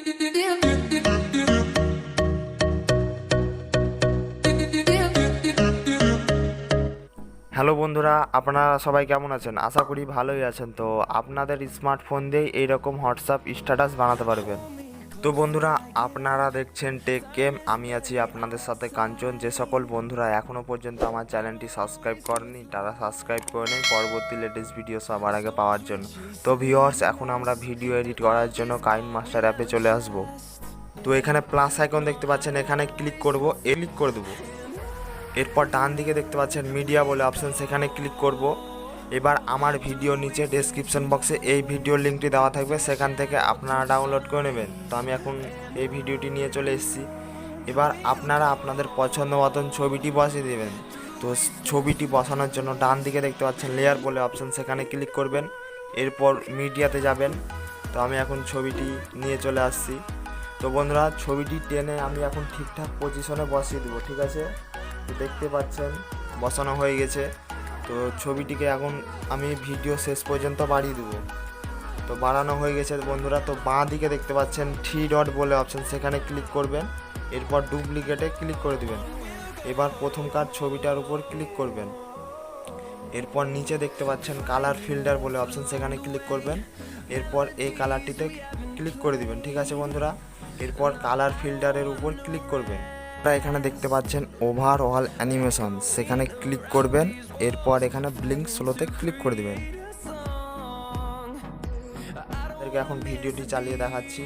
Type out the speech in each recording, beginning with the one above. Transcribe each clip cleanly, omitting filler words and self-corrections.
Hello বন্ধুরা, আপনারা সবাই কেমন আছেন? আশা করি ভালোই আছেন। তো আপনাদের স্মার্টফোন দিয়ে এইরকম হোয়াটসঅ্যাপ স্ট্যাটাস বানাতে পারবেন। তো বন্ধুরা, আপনারা দেখছেন টেক গেম, আমি আছি আপনাদের সাথে কাঞ্চন। যে সকল বন্ধুরা এখনও পর্যন্ত আমার চ্যানেলটি সাবস্ক্রাইব করেনি তারা সাবস্ক্রাইব করে নিন পরবর্তী লেটেস্ট ভিডিও সবার আগে পাওয়ার জন্য। তো ভিউয়ার্স, এখন আমরা ভিডিও এডিট করার জন্য কাইনমাস্টার অ্যাপে চলে আসব। তো এখানে প্লাস আইকন দেখতে পাচ্ছেন, এখানে ক্লিক করব, ক্লিক করে দেবো। এরপর ডান দিকে দেখতে পাচ্ছেন মিডিয়া বলে অপশন, সেখানে ক্লিক করব। এবার আমার ভিডিও নিচে ডেসক্রিপশন বক্সে এই ভিডিওর লিঙ্কটি দেওয়া থাকবে, সেখান থেকে আপনারা ডাউনলোড করে নেবেন। তো আমি এখন এই ভিডিওটি নিয়ে চলে এসেছি। এবার আপনারা আপনাদের পছন্দ মতন ছবিটি বসিয়ে দেবেন। তো ছবিটি বসানোর জন্য ডান দিকে দেখতে পাচ্ছেন লেয়ার বলে অপশন, সেখানে ক্লিক করবেন। এরপর মিডিয়াতে যাবেন। তো আমি এখন ছবিটি নিয়ে চলে আসছি। তো বন্ধুরা, ছবিটি টেনে আমি এখন ঠিকঠাক পজিশনে বসিয়ে দেবো, ঠিক আছে? তো দেখতে পাচ্ছেন বসানো হয়ে গেছে। তো ছবিটিকে এখন আমি ভিডিও শেষ পর্যন্ত বাড়িয়ে দেবো। তো বাড়ানো হয়ে গেছে বন্ধুরা। তো বাঁ দিকে দেখতে পাচ্ছেন 3 ডট বলে অপশন, সেখানে ক্লিক করবেন। এরপর ডুপ্লিকেটে ক্লিক করে দেবেন। এবার প্রথমকার ছবিটার উপর ক্লিক করবেন। এরপর নিচে দেখতে পাচ্ছেন কালার ফিল্টার বলে অপশন, সেখানে ক্লিক করবেন। এরপর এই কালারটিতে ক্লিক করে দিবেন, ঠিক আছে বন্ধুরা? এরপর কালার ফিল্টারের উপর ক্লিক করবেন। আপনারা এখানে দেখতে পাচ্ছেন ওভারঅল অ্যানিমেশন, সেখানে ক্লিক করবেন। এরপর এখানে ব্লিঙ্ক স্লোতে ক্লিক করে দিবেন। আপনাদেরকে এখন ভিডিওটি চালিয়ে দেখাচ্ছি।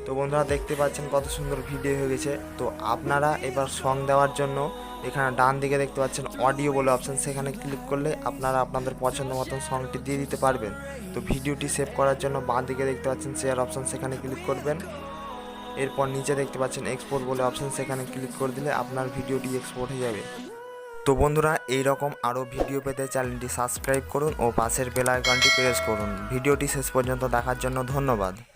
তো বন্ধুরা, দেখতে পাচ্ছেন কত সুন্দর ভিডিও হয়ে গেছে। তো আপনারা এবার সং দেওয়ার জন্য এখানে ডান দিকে দেখতে পাচ্ছেন অডিও বলে অপশন, সেখানে ক্লিক করলে আপনারা আপনাদের পছন্দ মতন সংটি দিয়ে দিতে পারবেন। তো ভিডিওটি সেভ করার জন্য বাঁ দিকে দেখতে পাচ্ছেন শেয়ার অপশন, সেখানে ক্লিক করবেন। এরপর নিচে দেখতে পাচ্ছেন এক্সপোর্ট বলে অপশন, সেখানে ক্লিক করে দিলে আপনার ভিডিওটি এক্সপোর্ট হয়ে যাবে। তো বন্ধুরা, এই রকম আরও ভিডিও পেতে চ্যানেলটি সাবস্ক্রাইব করুন ও পাশের বেল আইকনটি প্রেস করুন। ভিডিওটি শেষ পর্যন্ত দেখার জন্য ধন্যবাদ।